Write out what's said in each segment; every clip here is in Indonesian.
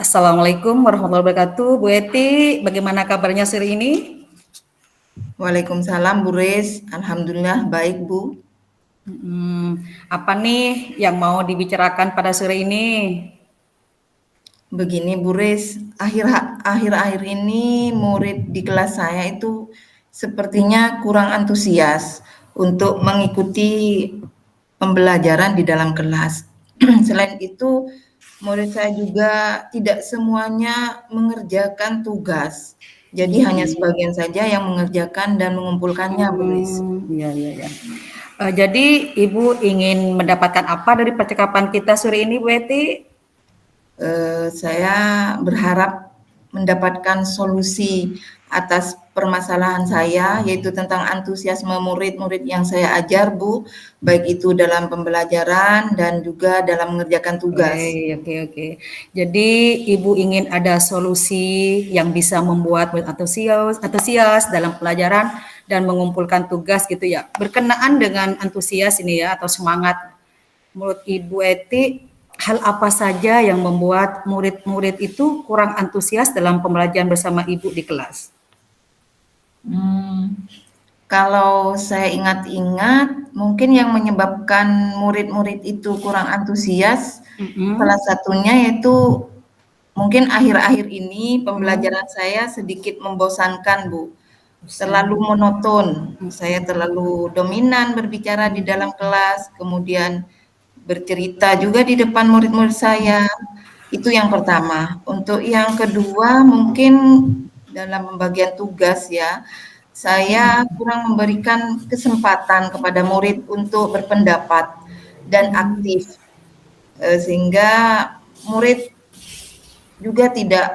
Assalamualaikum warahmatullahi wabarakatuh. Bu Eti, bagaimana kabarnya sore ini? Waalaikumsalam Bu Riz, alhamdulillah baik Bu. Apa nih yang mau dibicarakan pada sore ini? Begini Bu Riz, akhir-akhir ini murid di kelas saya itu sepertinya kurang antusias untuk mengikuti pembelajaran di dalam kelas. Selain itu, murid saya juga tidak semuanya mengerjakan tugas. Jadi hanya sebagian saja yang mengerjakan dan mengumpulkannya, Bu Riz. Iya, iya, iya. Jadi Ibu ingin mendapatkan apa dari percakapan kita sore ini, Bu Eti? Saya berharap mendapatkan solusi atas permasalahan saya, yaitu tentang antusiasme murid-murid yang saya ajar, Bu, baik itu dalam pembelajaran dan juga dalam mengerjakan tugas. Oke, oke. Jadi Ibu ingin ada solusi yang bisa membuat murid antusias dalam pelajaran dan mengumpulkan tugas gitu ya. Berkenaan dengan antusias ini ya atau semangat. Menurut Ibu Eti, hal apa saja yang membuat murid-murid itu kurang antusias dalam pembelajaran bersama Ibu di kelas? Hmm, Kalau saya ingat-ingat, mungkin yang menyebabkan murid-murid itu kurang antusias, salah Mm-mm. satunya yaitu mungkin akhir-akhir ini Mm-mm. pembelajaran saya sedikit membosankan, Bu. Terlalu Bosan. monoton, saya Mm-mm. terlalu dominan berbicara di dalam kelas, kemudian bercerita juga di depan murid-murid saya. Itu yang pertama. Untuk yang kedua, mungkin dalam pembagian tugas ya, saya kurang memberikan kesempatan kepada murid untuk berpendapat dan aktif, sehingga murid juga tidak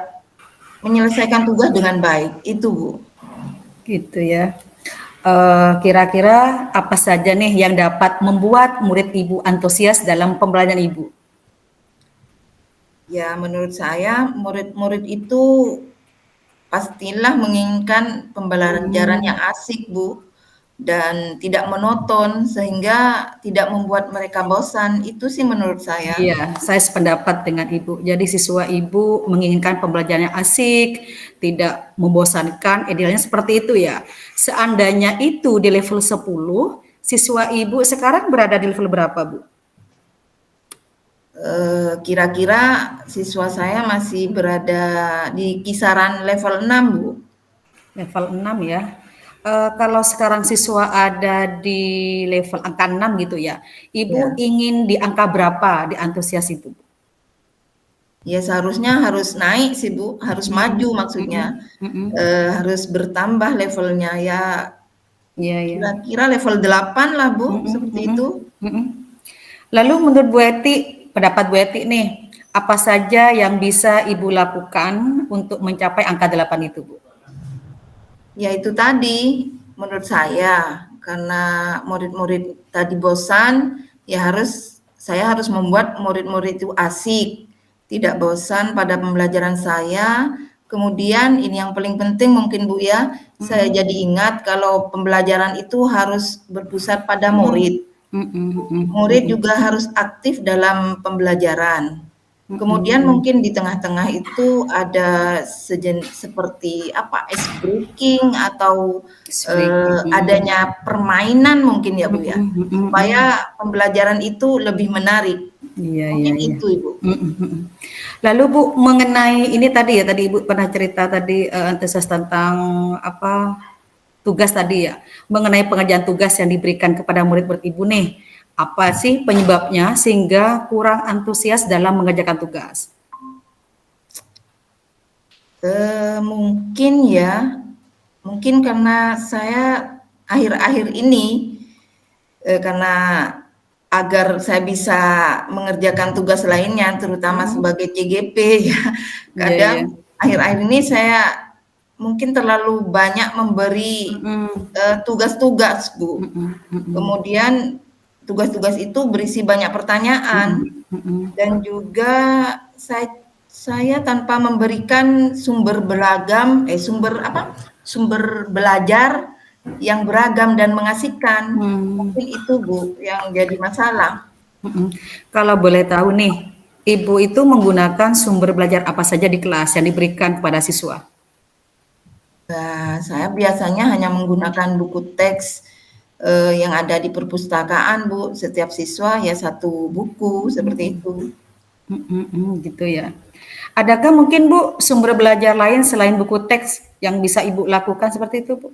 menyelesaikan tugas dengan baik. Itu, Bu. Gitu ya. Kira-kira apa saja nih yang dapat membuat murid Ibu antusias dalam pembelajaran Ibu? Ya, menurut saya murid-murid itu pastilah menginginkan pembelajaran yang asik, Bu, dan tidak monoton sehingga tidak membuat mereka bosan. Itu sih menurut saya. Iya, saya sependapat dengan Ibu. Jadi siswa Ibu menginginkan pembelajaran yang asik, tidak membosankan, idealnya seperti itu ya. Seandainya itu di level 10, siswa Ibu sekarang berada di level berapa, Bu? Kira-kira siswa saya masih berada di kisaran level 6, Bu. Level 6 ya. Kalau sekarang siswa ada di level angka 6 gitu ya, Ibu Ya. ingin di angka berapa di antusias itu, Bu? Ya seharusnya harus naik sih, Bu, harus maju Mhm, maksudnya. mhm, mhm. Harus bertambah levelnya ya, Iya, iya. kira-kira level 8 lah, Bu, Mhm, seperti mhm, itu. mhm. Lalu menurut Bu Eti, pendapat Bu Eti nih, apa saja yang bisa Ibu lakukan untuk mencapai angka 8 itu, Bu? Ya itu tadi, menurut saya, karena murid-murid tadi bosan, ya saya harus membuat murid-murid itu asik, tidak bosan pada pembelajaran saya. Kemudian ini yang paling penting mungkin Bu ya, saya Mhm, jadi ingat kalau pembelajaran itu harus berpusat pada mhm, murid. mhm, mhm, Murid mhm, juga harus aktif dalam pembelajaran. Kemudian mhm. mungkin di tengah-tengah itu ada seperti apa, ice breaking atau, Speaking. adanya permainan mungkin ya, Bu, ya, Mhm, mhm, mhm. supaya pembelajaran itu lebih menarik. Iya, iya, Mungkin iya. itu, Ibu. Mhm, mhm. Lalu Bu, mengenai ini tadi ya, tadi Ibu pernah cerita tadi antusias tentang apa tugas tadi ya, mengenai pengerjaan tugas yang diberikan kepada murid-murid Ibu nih. Apa sih penyebabnya sehingga kurang antusias dalam mengerjakan tugas? Mungkin ya, mungkin karena saya akhir-akhir ini, karena agar saya bisa mengerjakan tugas lainnya, terutama Mhm. sebagai CGP ya, Iya, iya. kadang akhir-akhir ini saya mungkin terlalu banyak memberi, Mhm. tugas-tugas, Bu. Mhm, mhm. Kemudian tugas-tugas itu berisi banyak pertanyaan Mhm, mhm. dan juga saya tanpa memberikan sumber apa, sumber belajar yang beragam dan mengasihkan. Hmm, Mungkin itu, Bu, yang jadi masalah. mhm. Kalau boleh tahu nih, Ibu itu menggunakan sumber belajar apa saja di kelas yang diberikan kepada siswa? Nah, saya biasanya hanya menggunakan buku teks yang ada di perpustakaan, Bu. Setiap siswa ya satu buku seperti itu. Gitu ya. Adakah mungkin Bu sumber belajar lain selain buku teks yang bisa Ibu lakukan seperti itu, Bu?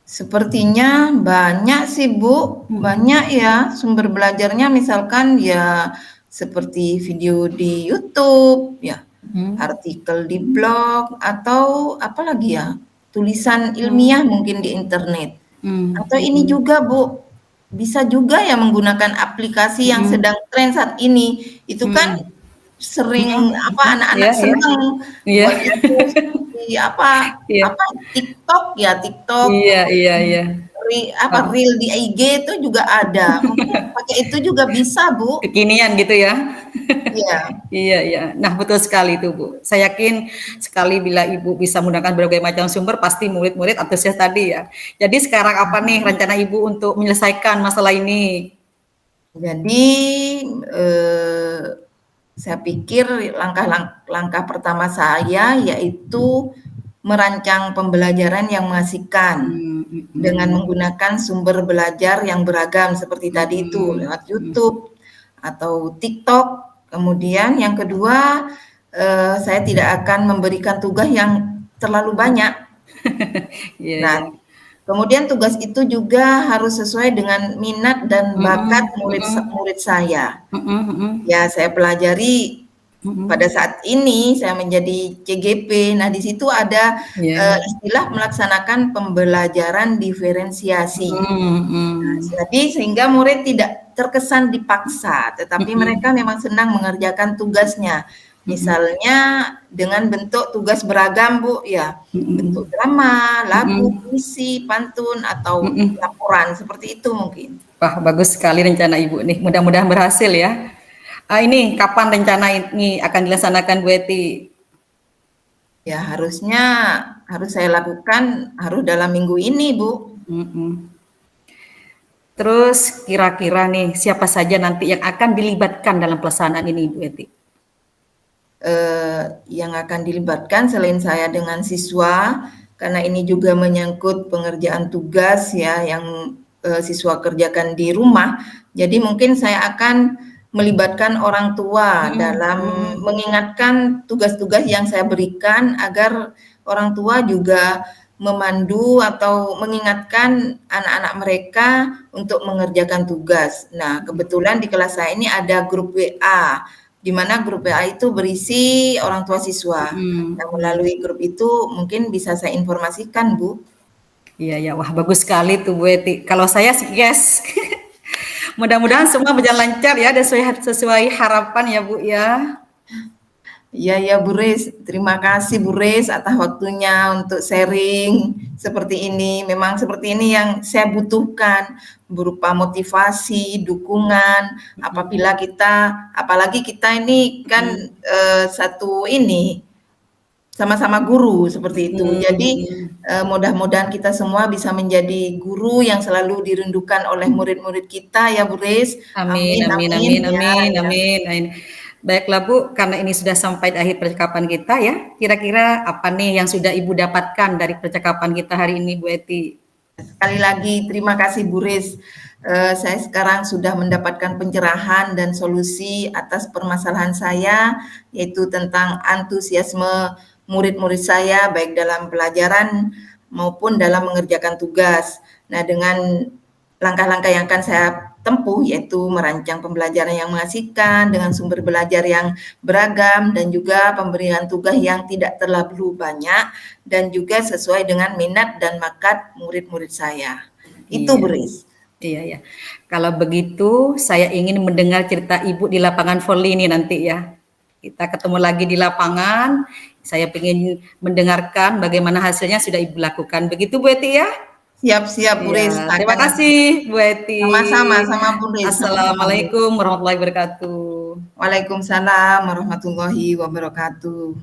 Sepertinya banyak sih, Bu. Banyak ya sumber belajarnya, misalkan ya seperti video di YouTube, ya, Mhm. artikel di blog, atau apalagi ya, tulisan ilmiah mungkin di internet. Mhm, Atau ini mhm, juga, Bu, bisa juga ya menggunakan aplikasi yang mhm, sedang tren saat ini. Itu kan mhm, mhm, sering apa, mhm, anak-anak iya iya, senang iya, buat itu seperti apa iya, apa, TikTok ya, TikTok, iya iya iya. Wah, Reel di IG itu juga ada. Mungkin pakai itu juga bisa, Bu. kekinian gitu ya? Iya. Iya iya. Nah, betul sekali itu, Bu. Saya yakin sekali bila Ibu bisa menggunakan berbagai macam sumber, pasti murid-murid antusias tadi ya. Jadi sekarang apa nih rencana Ibu untuk menyelesaikan masalah ini? Jadi, eee, saya pikir langkah pertama saya yaitu merancang pembelajaran yang mengasihkan dengan Mhm, menggunakan sumber belajar yang beragam seperti tadi itu mhm, lewat mhm. YouTube atau TikTok. Kemudian yang kedua, saya tidak akan memberikan tugas yang terlalu banyak. Iya Nah, iya. kemudian tugas itu juga harus sesuai dengan minat dan bakat Mhm, mhm, murid saya. mhm, mhm, Ya, saya pelajari pada mhm. saat ini saya menjadi CGP. Nah, di situ ada, Iya iya. istilah melaksanakan pembelajaran diferensiasi. Mhm, Nah, mhm, jadi sehingga murid tidak terkesan dipaksa, tetapi mereka mhm, memang senang mengerjakan tugasnya. mhm, Misalnya dengan bentuk tugas beragam, Bu, ya, bentuk mhm, drama, lagu, mhm, puisi, pantun, atau mhm. laporan, seperti itu mungkin. Wah, bagus sekali rencana Ibu nih. Mudah-mudahan berhasil ya. Ini kapan rencana ini akan dilaksanakan Bu Eti? Ya harusnya harus saya lakukan harus dalam minggu ini, Bu. Mhm. Terus kira-kira nih siapa saja nanti yang akan dilibatkan dalam pelaksanaan ini Bu Eti? Yang akan dilibatkan selain saya dengan siswa, karena ini juga menyangkut pengerjaan tugas ya yang siswa kerjakan di rumah. Jadi mungkin saya akan melibatkan orang tua Mhm, dalam mhm, mengingatkan tugas-tugas yang saya berikan agar orang tua juga memandu atau mengingatkan anak-anak mereka untuk mengerjakan tugas. Nah, kebetulan di kelas saya ini ada grup WA di mana grup WA itu berisi orang tua siswa. mhm, Nah, mhm. melalui grup itu mungkin bisa saya informasikan, Bu. Iya ya, wah bagus sekali tuh Bu Eti. Kalau saya sih yes. Mudah-mudahan semua berjalan lancar ya dan sesuai harapan ya Bu ya. Iya ya Bu Riz, terima kasih Bu Riz atas waktunya untuk sharing seperti ini. Memang seperti ini yang saya butuhkan berupa motivasi, dukungan apabila kita apalagi kita ini kan Mhm, satu ini sama-sama guru seperti itu. Jadi mhm. mudah-mudahan kita semua bisa menjadi guru yang selalu dirindukan oleh murid-murid kita ya Bu Riz. Amin, Amin amin, amin amin, ya amin, ya. amin, amin. Baiklah Bu, karena ini sudah sampai di akhir percakapan kita ya. Kira-kira apa nih yang sudah Ibu dapatkan dari percakapan kita hari ini Bu Eti? Sekali lagi terima kasih Bu Riz. Saya sekarang sudah mendapatkan pencerahan dan solusi atas permasalahan saya, yaitu tentang antusiasme murid-murid saya, baik dalam pelajaran maupun dalam mengerjakan tugas. Nah, dengan langkah-langkah yang akan saya tempuh, yaitu merancang pembelajaran yang mengasihkan dengan sumber belajar yang beragam dan juga pemberian tugas yang tidak terlalu banyak dan juga sesuai dengan minat dan bakat murid-murid saya. Itu Iya, Bu Riz. iya ya. Kalau begitu, saya ingin mendengar cerita Ibu di lapangan volley ini nanti ya. Kita ketemu lagi di lapangan. Saya ingin mendengarkan bagaimana hasilnya sudah Ibu lakukan. Begitu Bu Eti ya? Siap-siap Bu Iya, Riz, terima akan kasih Bu Eti. sama-sama sama Bu Riz, sama-sama Bu Riz. Assalamualaikum warahmatullahi wabarakatuh. Waalaikumsalam warahmatullahi wabarakatuh.